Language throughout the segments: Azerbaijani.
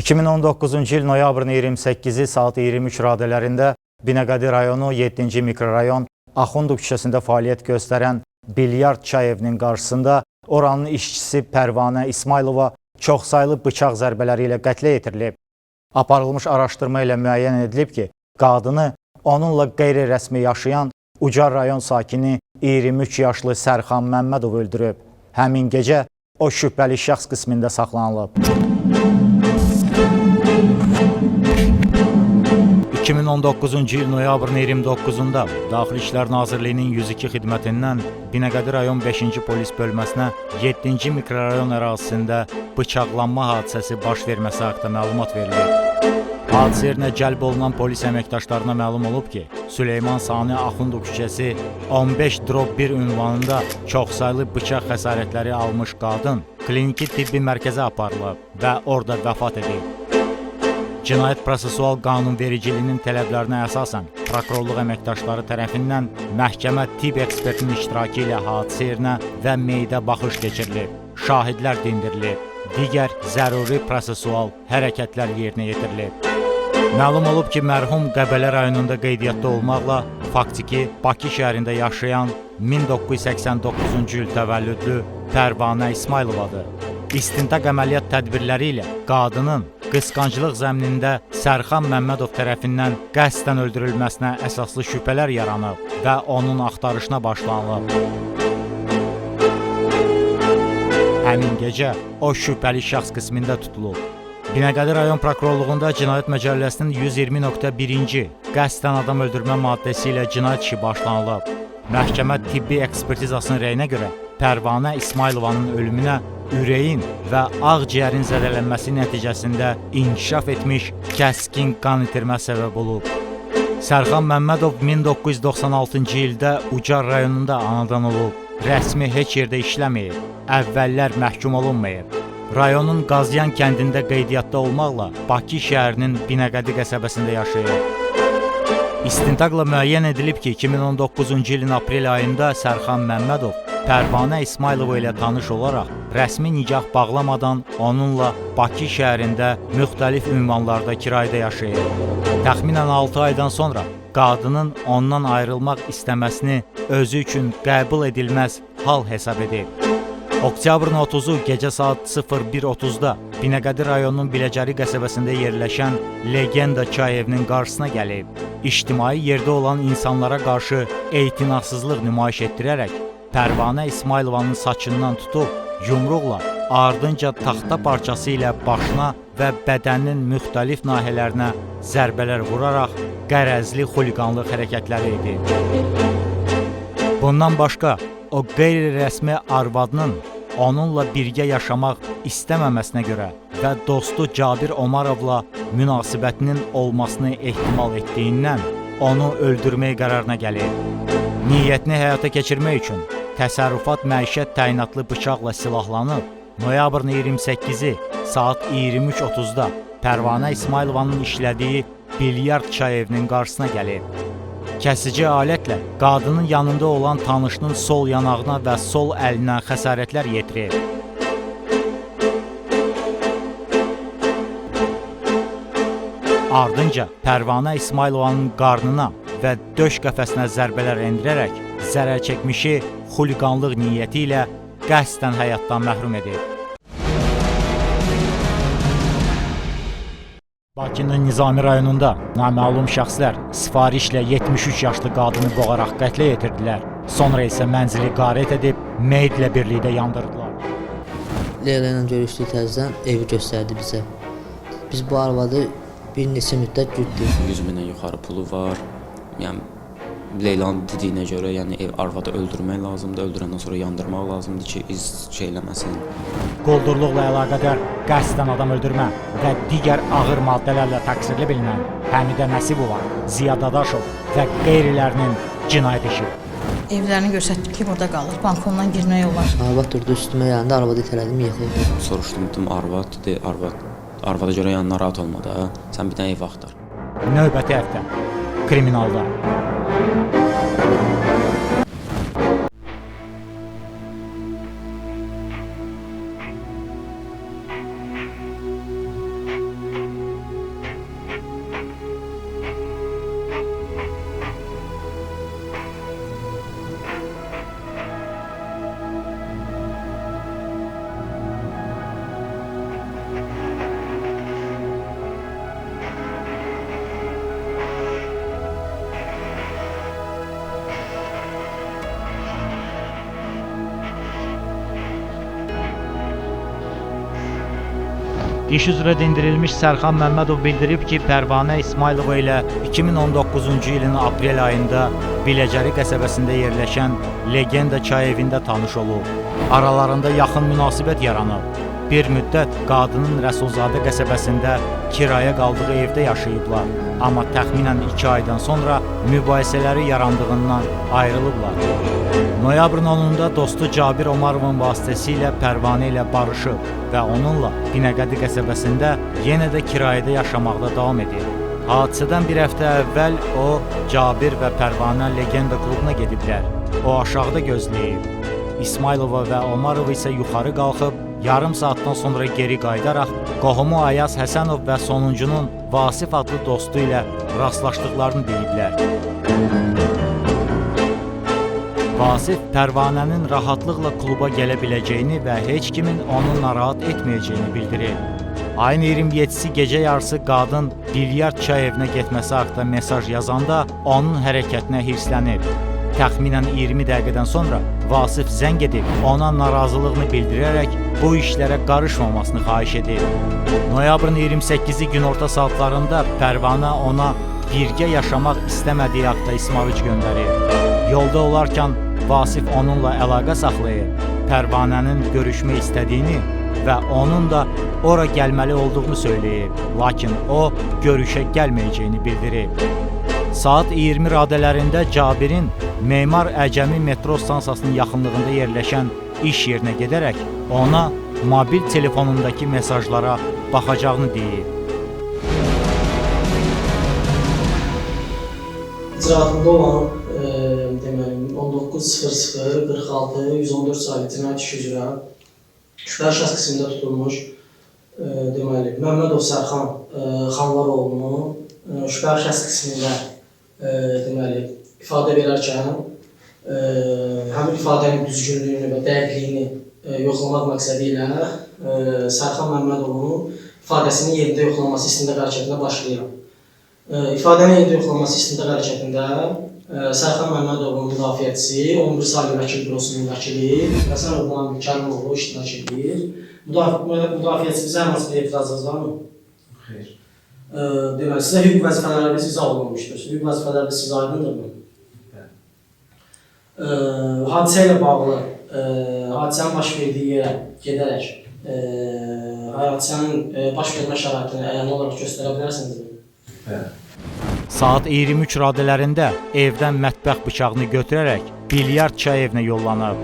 2019-cu il noyabrın 28-i saat 23 radələrində Binəqədi rayonu 7-ci mikrorayon Axundov küçəsində fəaliyyət göstərən Bilyard çay evinin qarşısında oranın işçisi Pərvanə İsmailova çoxsaylı bıçaq zərbələri ilə qətlə yetirilib. Aparılmış araşdırma ilə müəyyən edilib ki, qadını onunla qeyri-rəsmi yaşayan Ucar rayon sakini 23 yaşlı Sərxan Məmmədov öldürüb. Həmin gecə o şübhəli şəxs qismində saxlanılıb. 2019-cu il noyabrın 29-da Daxili İşlər Nazirliyinin 102 xidmətindən Binəqədi rayon 5-ci polis bölməsinə 7-ci mikrorayon ərazisində bıçaqlanma hadisəsi baş verməsi haqqında məlumat verilib. Hadisə yerinə cəlb olunan polis əməkdaşlarına məlum olub ki, Süleyman Sani Axundov küçəsi 15/1 ünvanında çoxsaylı bıçaq xəsarətləri almış qadın kliniki tibbi mərkəzə aparılıb və orada vəfat edib. Cinayət prosesual qanunvericiliyinin tələblərinə əsasən prokurorluq əməkdaşları tərəfindən məhkəmə tibb ekspertinin iştirakı ilə hadisə yerinə və meydə baxış keçirilib, şahidlər dindirilib, digər zəruri prosesual hərəkətlər yerinə yetirilib. Məlum olub ki, mərhum Qəbələ rayonunda qeydiyyatda olmaqla faktiki Bakı şəhərində yaşayan 1989-cu il təvəllüdlü Pərvanə İsmailovadır. İstintaq əməliyyat tədbirləri ilə qadının qısqanclıq zəminində Sərxan Məmmədov tərəfindən qəsdən öldürülməsinə əsaslı şübhələr yaranıb və onun axtarışına başlanılıb. Həmin gecə o şübhəli şəxs qismində tutulub. Binəqədi rayon prokurorluğunda Cinayət Məcəlləsinin 120.1-ci qəsdən adam öldürmə maddəsi ilə cinayət işi başlanılıb. Məhkəmə tibbi ekspertizasının rəyinə görə Pərvanə İsmailovanın ölümünə ürəyin və ağciyərin zədələnməsi nəticəsində inkişaf etmiş kəskin qan itirmə səbəb olub. Sərxan Məmmədov 1996-cı ildə Ucar rayonunda anadan olub. Rəsmi heç yerdə işləməyib, əvvəllər məhkum olunmayıb. Rayonun Qazyan kəndində qeydiyyatda olmaqla Bakı şəhərinin Binəqədi qəsəbəsində yaşayıb. İstintaqla müəyyən edilib ki, 2019-cu ilin aprel ayında Sərxan Məmmədov Pərvanə İsmailova ilə tanış olaraq rəsmi nikah bağlamadan onunla Bakı şəhərində müxtəlif ünvanlarda kirayədə yaşayıb. Təxminən 6 aydan sonra qadının ondan ayrılmaq istəməsini özü üçün qəbul edilməz hal hesab edib. Oktyabrın 30-u gecə saat 01:30-da Binəqədi rayonunun Biləcəri qəsəbəsində yerləşən Legenda çay evinin qarşısına gəlib. İctimai yerdə olan insanlara qarşı etinasızlıq nümayiş etdirərək Pərvanə İsmailovanın saçından tutub yumruqla, ardınca taxta parçası ilə başına və bədəninin müxtəlif nahiyələrinə zərbələr vuraraq qərəzli xuliqanlıq hərəkətləri edib. Bundan başqa, o qeyri-rəsmi arvadının onunla birgə yaşamaq istəməməsinə görə və dostu Cabir Omarovla münasibətinin olmasını ehtimal etdiyindən onu öldürmək qərarına gəlib. Niyyətini həyata keçirmək üçün təsərrüfat məişət təyinatlı bıçaqla silahlanıb, noyabrın 28-i saat 23:30-da Pərvanə İsmailovanın işlədiyi Bilyard çay evinin qarşısına gəlib. Kəsici alətlə qadının yanında olan tanışının sol yanağına və sol əlinə xəsarətlər yetirib. Ardınca Pərvanə İsmailovanın qarnına və döş qəfəsinə zərbələr endirərək zərər çəkmişi xuliqanlıq niyyəti ilə qəsdən həyatdan məhrum edib. Bakının Nizami rayonunda naməlum şəxslər sifarişlə 73 yaşlı qadını boğaraq qətlə yetirdilər. Sonra isə mənzili qarət edib, meyidlə birlikdə yandırdılar. Leyla ilə görüşdük təzədən, evi göstərdi bizə. Biz bu arvadı bir neçə müddət güddük. 100 mindən yuxarı pulu var. Yəni Leylanın dediyinə görə, yəni arvadı öldürmək lazımdır, öldürəndən sonra yandırmaq lazımdır ki, iz şeyləməsin. Quldurluqla əlaqədar qəsdən adam öldürmə və digər ağır maddələrlə təqsirli bilinən Həmidə Nəsibova, Ziya Dadaşov və qeyrilərinin cinayət işi. Evlərini göstərdik ki, burada qalır, balkondan girmək olar. Arvad durdu üstümə yanında, arvadı itələdim, yıxıldı. Soruşdum, dedim, arvada görə yəni narahat olma da, sən bir dənə ev axtar. Növbəti həftə, kriminalda. İş üzrə dindirilmiş Sərxan Məmmədov bildirib ki, Pərvanə İsmailova ilə 2019-cu ilin aprel ayında Biləcəri qəsəbəsində yerləşən Legenda çay evində tanış olub. Aralarında yaxın münasibət yaranıb. Bir müddət qadının Rəsulzadə qəsəbəsində kirayə qaldığı evdə yaşayıblar. Amma təxminən 2 aydan sonra mübahisələri yarandığından ayrılıblar. Noyabrın 10-da dostu Cabir Omarovun vasitəsilə Pərvanə ilə barışıb və onunla Binəqədi qəsəbəsində yenə də kirayədə yaşamaqda davam edir. Hadisədən bir həftə əvvəl o, Cabir və Pərvanə Legenda klubuna gediblər. O aşağıda gözləyib. İsmailova və Omarov isə yuxarı qalxıb, yarım saatdan sonra geri qayıdaraq qohumu Ayaz Həsənov və sonuncunun Vasif adlı dostu ilə rastlaşdıqlarını deyiblər. Vasif Pərvanənin rahatlıqla kluba gələ biləcəyini və heç kimin onu narahat etməyəcəyini bildirir. Ayın 27-si gecə yarısı qadın bilyard çay evinə getməsi haqqında mesaj yazanda onun hərəkətinə hirslənib. Təxminən 20 dəqiqədən sonra Vasif zəng edib, ona narazılığını bildirərək bu işlərə qarışmamasını xahiş edib. Noyabrın 28-i günorta saatlarında Pərvanə ona birgə yaşamaq istəmədiyi haqda ismarıc göndərir. Yolda olarkən Vasif onunla əlaqə saxlayıb, Pərvanənin görüşmək istədiyini və onun da ora gəlməli olduğunu söyləyib, lakin o görüşə gəlməyəcəyini bildirib. Saat 20 radələrində Cabirin Memar Əcəmi metro stansiyasının yaxınlığında yerləşən iş yerinə gedərək ona mobil telefonundakı mesajlara baxacağını deyib. İcraatında olan deməli 19.00.46.114 sayılı cinayət işi üzrə şübhəli şəxs qismində tutulmuş deməli Məmmədov Sərxan Xanlaroğlunu şübhəli şəxs qismində deməli ifadə verərkən həmin ifadənin düzgünlüyünü və dəqiqliyini yoxlamaq məqsədi ilə Sərxan Məmmədovun ifadəsinin yerində yoxlanması istintaq hərəkətinə başlayıb. İfadənin yerində yoxlanması istintaq hərəkətində Sərxan Məmmədovun müdafiəçisi 11 saylı vəkil bürosunun vəkili Həsənov Namiq Kərimoğlu iştirak edir. Müdafiəçi bizə hər hansı bir etirazınız varmı? Xeyr. Deməli, sizə hüquq vəzifələriniz izah olunmuşdur. Hüquq vəzifələriniz sizə aydındırmı? Hadisə ilə bağlı, hadisənin baş verdiyi yerə gedərək hadisənin baş vermə şəraitini əyani olaraq göstərə bilərsinizmi? Saat 23 radələrində evdən mətbəx bıçağını götürərək bilyard çay evinə yollanıb.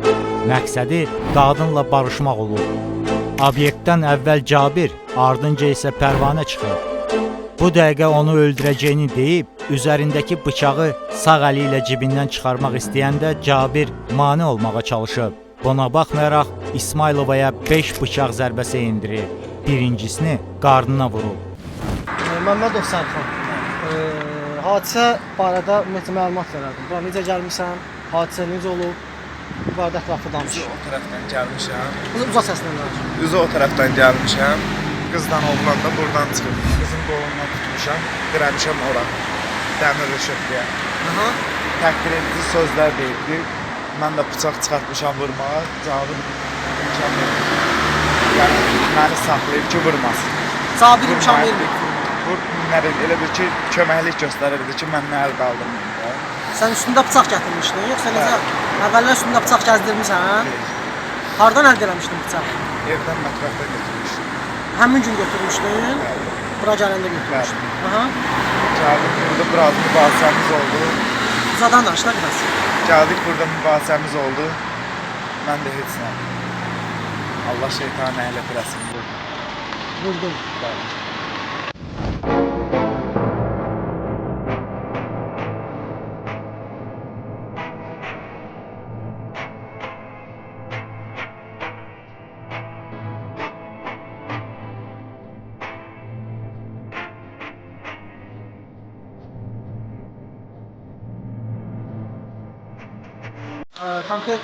Məqsədi qadınla barışmaq olub. Obyektdən əvvəl Cabir, ardınca isə Pərvanə çıxıb. Bu dəqiqə onu öldürəcəyini deyib, üzərindəki bıçağı sağ əli ilə cibindən çıxarmaq istəyəndə Cabir mane olmağa çalışıb. Buna baxmayaraq İsmailovaya 5 bıçaq zərbəsi endirib. Birincisini qarnına vurub. Məmmədov Sərxan, hadisə barədə ümumiyyətlə məlumat verərdim. Bura necə gəlmişsən, hadisə necə olub, bu barədə ətraflı danış. O tərəfdən gəlmişəm. Uzaq səslə danış. Üzü o tərəfdən gəlmişəm. Qızdan oğlan da buradan çıxıb. Qızın qolundan tutmuşam, dirəmişəm ora. Dəmir ışıq deyə. Təhqir edici sözlər deyildi. Mən də bıçaq çıxartmışam vurmağa. Cabir imkan verdi. Yəni məni saxlayıb ki, vurmasın. Cabir imkan vermir. Elə bir ki, köməklik göstərirdi ki, məndən əl qaldırmayın. Sən üstündə bıçaq gətirmişdin, yoxsa necə? Əvvəllər üstündə bıçaq gəzdirmişsən? Hardan əldə eləmişdin bıçaq? Evdən mətbəxdən götürmüşdüm. Həmin gün götürmüşdün? Bura gələndə götürmüşdün. Gəldik burada biraz mübahisəmiz oldu. Uzadan danış da biraz. Gəldik burada mübahisəmiz oldu. Mən də heç nə. Allah şeytanı əhlət eləsin. Vurdun. Konkret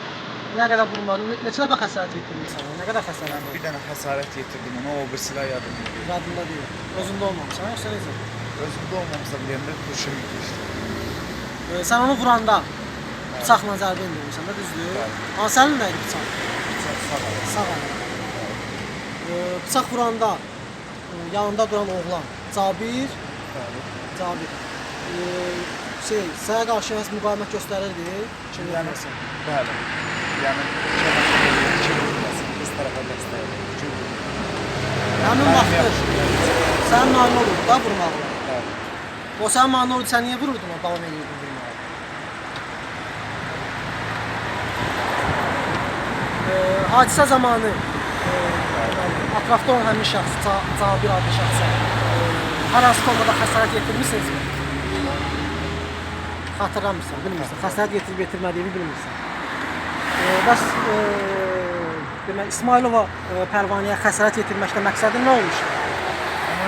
nə qədər vurmadın, neçə dəfə xəsarət yetirmişsən, nə qədər xəsarət var? Bir dənə xəsarət yetirdim ona, o birisilə yadımda. Yadında deyil. Özündə olmamışsan, yoxsa necə? Özümdə olmamışsa deyəndə kurşun yetmişdi. Sən onu vuranda bıçaqla zərbə endirmişsən də, düzdür? Hansı əlində idi bıçaq? Sağ ol. Sağ əlində. Bıçaq vuranda yanında duran oğlan Cabir, Cabir. Sənə qarşı nəsə müqavimət göstərirdi, kim bilməsin. Bəli. Yəni biz tərəfə dəstək. Həmin vaxtda sən mane olurdu da vurmaqla. Bəli. O sən mane olurdu, sən niyə vururdun, o davam edirdin vurmağa? Hadisə zamanı ətrafda olan həmin şəxs, Cabir adlı şəxsə hər hansı formada xəsarət yetirmisinizmi? Xatırlamırsan, bilmirsən. Xəsarət yetirmədiyini bilmirsən. Bəs demək, İsmailova Pərvanəyə xəsarət yetirməkdə məqsədin nə olmuşdu? Amma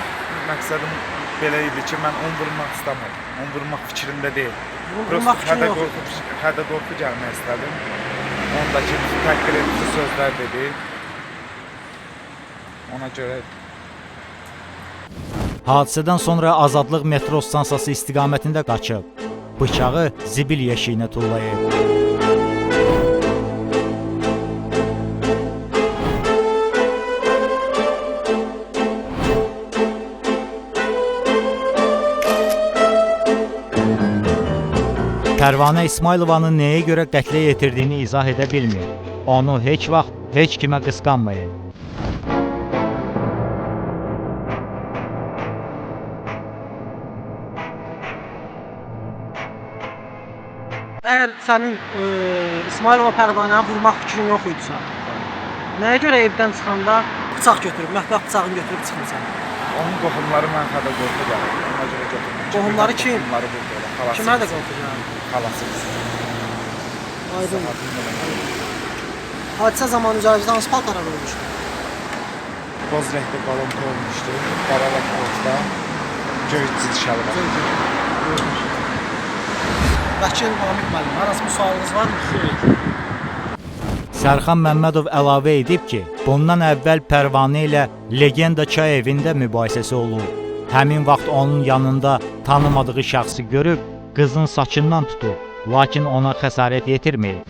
məqsədim belə idi ki, mən onu vurmaq istəmirdim. Onu vurmaq fikrində deyil. Vurmaq fikrin yox idi. Hədə qorxu gəlmək istədim. Ondakı təhqir edici sözlər dedi. Ona görə Hadisədən sonra Azadlıq metro stansiyası istiqamətində qaçıb, bıçağı zibil yeşiyinə tullayıb. Pərvanə İsmailovanın nəyə görə qətlə yetirdiyini izah edə bilmir. Onu heç vaxt heç kimə qısqanmayın. Əgər sənin İsmailova Pərvanəni vurmaq fikrin yox idisə, nəyə görə evdən çıxanda bıçaq götürüb, mətbəx bıçağını götürüb çıxmısan? onun qohumları mən hədə qorxu gəlir. Ona görə götürdüm. Qohumları kim? Qohumları burada olan. Xalası. Kimə də qorxu gəlir? Xalasımız. Aydın. Hadisə zamanı üzərinizdə hansı paltara vurmuşdu? Boz rəngli balon olmuşdu. Qara rəngli göyçü şalvar. Vəkil Namik müəllim, hər hansı bir sualınız varmı? Sərxan Məmmədov əlavə edib ki, bundan əvvəl Pərvanə ilə Legenda çay evində mübahisəsi olub. Həmin vaxt onun yanında tanımadığı şəxsi görüb, qızın saçından tutub, lakin ona xəsarət yetirməyib.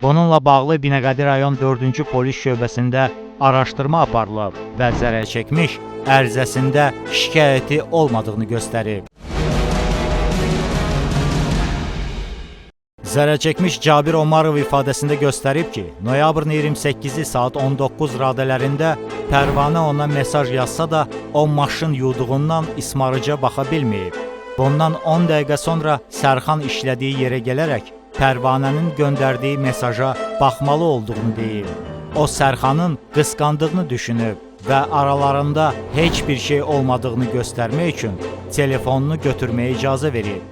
Bununla bağlı Binəqədi rayon 4-cü polis şöbəsində araşdırma aparılıb və zərər çəkmiş ərizəsində şikayəti olmadığını göstərib. Zərər çəkmiş Cabir Omarov ifadəsində göstərib ki, noyabrın 28-i saat 19 radələrində Pərvanə ona mesaj yazsa da, o maşın yuduğundan ismarıca baxa bilməyib. Bundan 10 dəqiqə sonra Sərxan işlədiyi yerə gələrək Pərvanənin göndərdiyi mesaja baxmalı olduğunu deyib. O Sərxanın qısqandığını düşünüb və aralarında heç bir şey olmadığını göstərmək üçün telefonunu götürməyə icazə verib.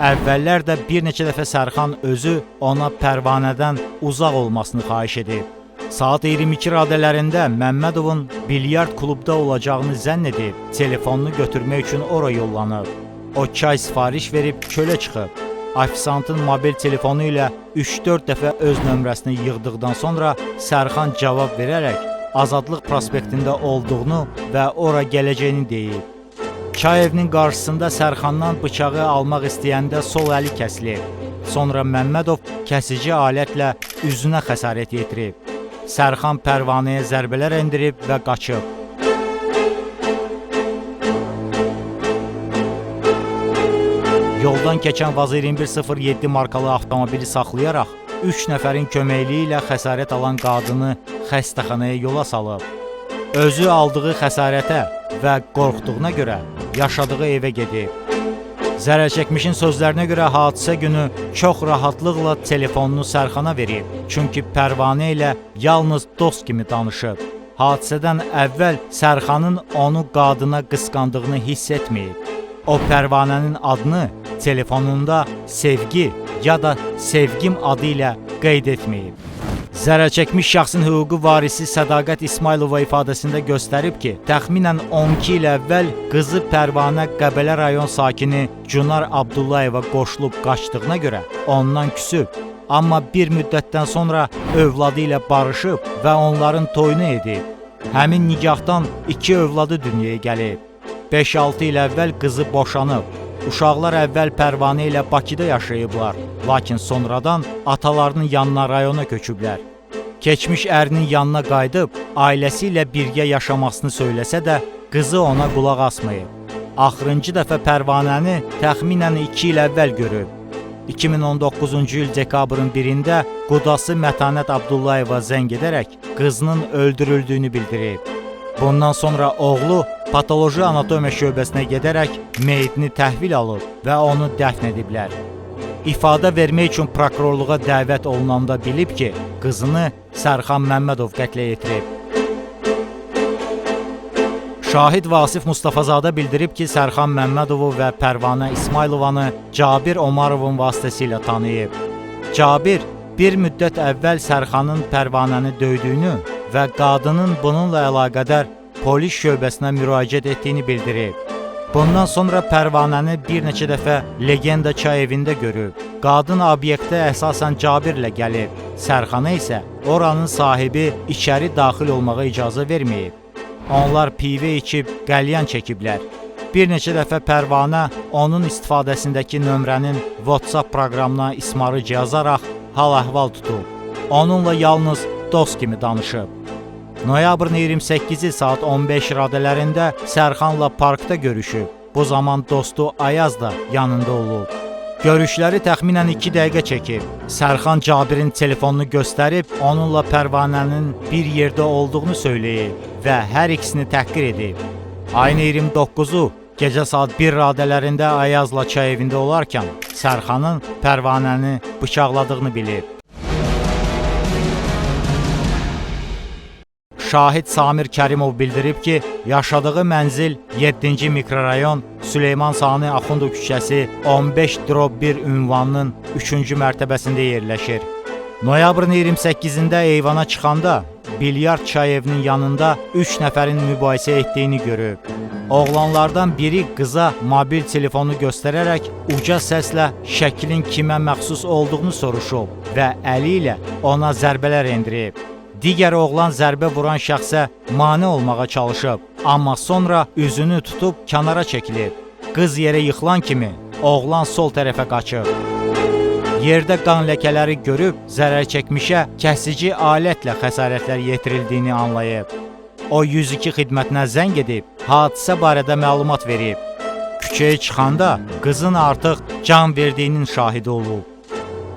Əvvəllər də bir neçə dəfə Sərxan özü ona Pərvanədən uzaq olmasını xahiş edib. Saat 22 radələrində Məmmədovun bilyard klubda olacağını zənn edib, telefonunu götürmək üçün ora yollanıb. O çay sifariş verib çölə çıxıb. Ofisantın mobil telefonu ilə 3-4 dəfə öz nömrəsini yığdıqdan sonra Sərxan cavab verərək Azadlıq prospektində olduğunu və ora gələcəyini deyib. Çay evinin qarşısında Sərxandan bıçağı almaq istəyəndə sol əli kəsilib. Sonra Məmmədov kəsici alətlə üzünə xəsarət yetirib. Sərxan Pərvanəyə zərbələr endirib və qaçıb. Yoldan keçən Vaz 2107 markalı avtomobili saxlayaraq 3 nəfərin köməkliyi ilə xəsarət alan qadını xəstəxanaya yola salıb. Özü aldığı xəsarətə və qorxduğuna görə yaşadığı evə gedib. Zərər çəkmişin sözlərinə görə hadisə günü çox rahatlıqla telefonunu Sərxana verib, çünki Pərvanə ilə yalnız dost kimi danışıb. Hadisədən əvvəl Sərxanın onu qadına qısqandığını hiss etməyib. O Pərvanənin adını telefonunda sevgi ya da sevgim adı ilə qeyd etməyib. Zərər çəkmiş şəxsin hüquqi varisi Sədaqət İsmailova ifadəsində göstərib ki, təxminən 12 il əvvəl qızı Pərvanə Qəbələ rayon sakini Cunar Abdullayeva qoşulub qaçdığına görə ondan küsüb, amma bir müddətdən sonra övladı ilə barışıb və onların toyunu edib. Həmin nikahdan 2 övladı dünyaya gəlib. 5-6 il əvvəl qızı boşanıb. Uşaqlar əvvəl Pərvanə ilə Bakıda yaşayıblar, lakin sonradan atalarının yanına rayona köçüblər. Keçmiş ərinin yanına qayıdıb, ailəsi ilə birgə yaşamasını söyləsə də, qızı ona qulaq asmayıb. Axırıncı dəfə Pərvanəni təxminən 2 il əvvəl görüb. 2019-cu il dekabrın 1-də qudası Mətanət Abdullayeva zəng edərək qızının öldürüldüyünü bildirib. Bundan sonra oğlu patoloji anatomiya şöbəsinə gedərək meyitini təhvil alıb və onu dəfn ediblər. İfadə vermək üçün prokurorluğa dəvət olunanda bilib ki, qızını Sərxan Məmmədov qətlə yetirib. Şahid Vasif Mustafazadə bildirib ki, Sərxan Məmmədovu və Pərvanə İsmailovanı Cabir Omarovun vasitəsilə tanıyıb. Cabir bir müddət əvvəl Sərxanın Pərvanəni döydüyünü və qadının bununla əlaqədar polis şöbəsinə müraciət etdiyini bildirib. Bundan sonra Pərvanəni bir neçə dəfə Legenda çay evində görüb. Qadın obyektə əsasən Cabirlə gəlib. Sərxana isə oranın sahibi içəri daxil olmağa icazə verməyib. Onlar pivə içib qəlyan çəkiblər. Bir neçə dəfə Pərvanə onun istifadəsindəki nömrənin WhatsApp proqramına ismarıc yazaraq hal-əhval tutub. Onunla yalnız dost kimi danışıb. Noyabrın 28-i saat 15 radələrində Sərxanla parkda görüşüb. Bu zaman dostu Ayaz da yanında olub. Görüşləri təxminən 2 dəqiqə çəkib. Sərxan Cabirin telefonunu göstərib, onunla Pərvanənin bir yerdə olduğunu söyləyib və hər ikisini təhqir edib. Ayın 29-u gecə saat 1 radələrində Ayazla çay evində olarkən Sərxanın Pərvanəni bıçaqladığını bilib. Şahid Samir Kərimov bildirib ki, yaşadığı mənzil 7-ci mikrorayon Süleyman Sani Axundov küçəsi 15/1 ünvanının 3-cü mərtəbəsində yerləşir. Noyabrın 28-də eyvana çıxanda bilyard çay evinin yanında 3 nəfərin mübahisə etdiyini görüb. Oğlanlardan biri qıza mobil telefonu göstərərək uca səslə şəklin kimə məxsus olduğunu soruşub və əli ilə ona zərbələr endirib. Digər oğlan zərbə vuran şəxsə mane olmağa çalışıb, amma sonra üzünü tutub kənara çəkilib. Qız yerə yıxılan kimi oğlan sol tərəfə qaçıb. Yerdə qan ləkələri görüb zərər çəkmişə kəsici alətlə xəsarətlər yetirildiyini anlayıb. O 102 xidmətinə zəng edib, hadisə barədə məlumat verib. Küçəyə çıxanda qızın artıq can verdiyinin şahidi olub.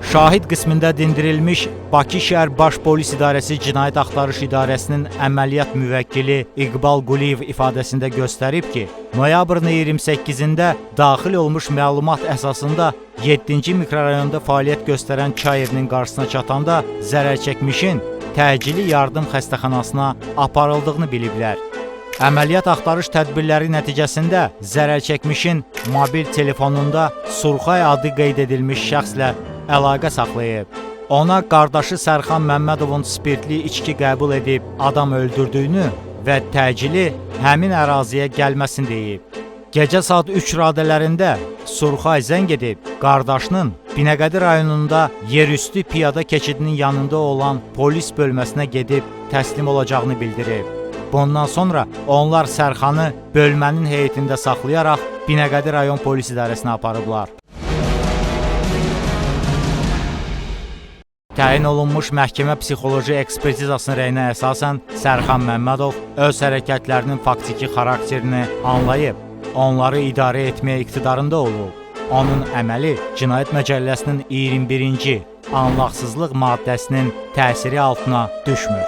Şahid qismində dindirilmiş Bakı şəhər Baş Polis İdarəsi Cinayət Axtarış İdarəsinin əməliyyat müvəkkili İqbal Quliyev ifadəsində göstərib ki, noyabrın 28-də daxil olmuş məlumat əsasında 7-ci mikrorayonda fəaliyyət göstərən çay evinin qarşısına çatanda zərər çəkmişin təcili yardım xəstəxanasına aparıldığını biliblər. Əməliyyat axtarış tədbirləri nəticəsində zərər çəkmişin mobil telefonunda Surxay adı qeyd edilmiş şəxslə əlaqə saxlayıb. Ona qardaşı Sərxan Məmmədovun spirtli içki qəbul edib adam öldürdüyünü və təcili həmin əraziyə gəlməsini deyib. Gecə saat 3 radələrində Surxay zəng edib qardaşının Binəqədi rayonunda yerüstü piyada keçidinin yanında olan polis bölməsinə gedib təslim olacağını bildirib. Bundan sonra onlar Sərxanı bölmənin heyətində saxlayaraq Binəqədi rayon polis idarəsinə aparıblar. Təyin olunmuş məhkəmə psixoloji ekspertizasının rəyinə əsasən Sərxan Məmmədov öz hərəkətlərinin faktiki xarakterini anlayıb, onları idarə etməyə iqtidarında olub. Onun əməli Cinayət Məcəlləsinin 21-ci anlaqsızlıq maddəsinin təsiri altına düşmür.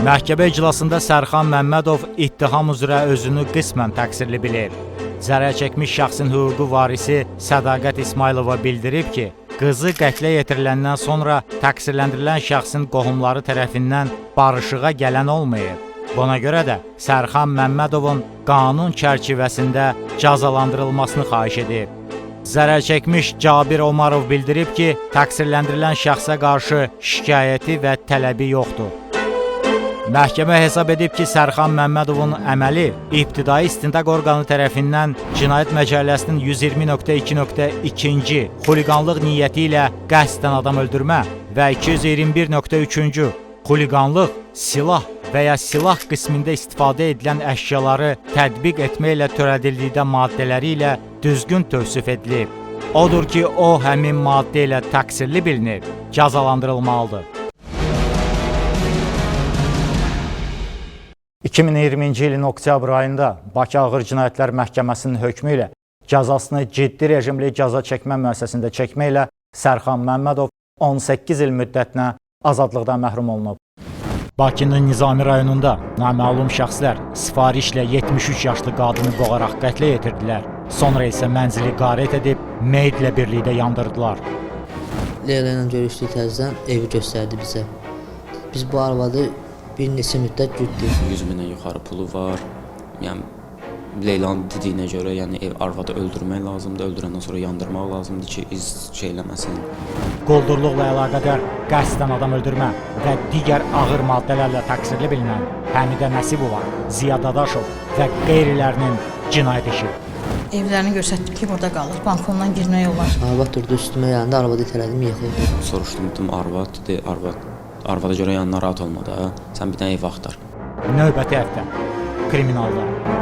Məhkəmə iclasında Sərxan Məmmədov ittiham üzrə özünü qismən təqsirli bilib. Zərər çəkmiş şəxsin hüquqi varisi Sədaqət İsmailova bildirib ki, qızı qətlə yetiriləndən sonra təqsirləndirilən şəxsin qohumları tərəfindən barışığa gələn olmayıb. Buna görə də Sərxan Məmmədovun qanun çərçivəsində cəzalandırılmasını xahiş edib. Zərər çəkmiş Cabir Omarov bildirib ki, təqsirləndirilən şəxsə qarşı şikayəti və tələbi yoxdur. Məhkəmə hesab edib ki, Sərxan Məmmədovun əməli ibtidai istintaq orqanı tərəfindən Cinayət Məcəlləsinin 120.2.2-ci xuliqanlıq niyyəti ilə qəsdən adam öldürmə və 221.3-cü xuliqanlıq, silah və ya silah qismində istifadə edilən əşyaları tətbiq etməklə törədildikdə maddələri ilə düzgün tövsif edilib. Odur ki, o həmin maddə ilə təqsirli bilinib, cəzalandırılmalıdır. 2020-ci ilin oktyabr ayında Bakı Ağır Cinayətlər Məhkəməsinin hökmü ilə cəzasını ciddi rejimli cəza çəkmə müəssisəsində çəkməklə Sərxan Məmmədov 18 il müddətinə azadlıqdan məhrum olunub. Bakının Nizami rayonunda naməlum şəxslər sifarişlə 73 yaşlı qadını boğaraq qətlə yetirdilər. Sonra isə mənzili qarət edib meyitlə birlikdə yandırdılar. Leyla ilə görüşdük təzədən evi göstərdi bizə. Biz bu arvadı bir neçə müddət güddük. 100 mindən yuxarı pulu var. Yəni Leylanın dediyinə görə, yəni ev arvadı öldürmək lazımdır, öldürəndən sonra yandırmaq lazımdır ki, iz şeyləməsin. Quldurluqla əlaqədar qəsdən adam öldürmə və digər ağır maddələrlə təqsirli bilinən Həmidə Nəsibova, Ziya Dadaşov və qeyrilərinin cinayət işi. Evlərini göstərdik ki, burada qalır. Balkondan girmək olar. Arvad durdu üstümə yanında, arvadı itələdim, yıxıldı. Soruşdum, dedim arvad, dedi arvada görə yəni narahat olma da, sən bir dənə ev axtar. Növbəti həftə kriminalda.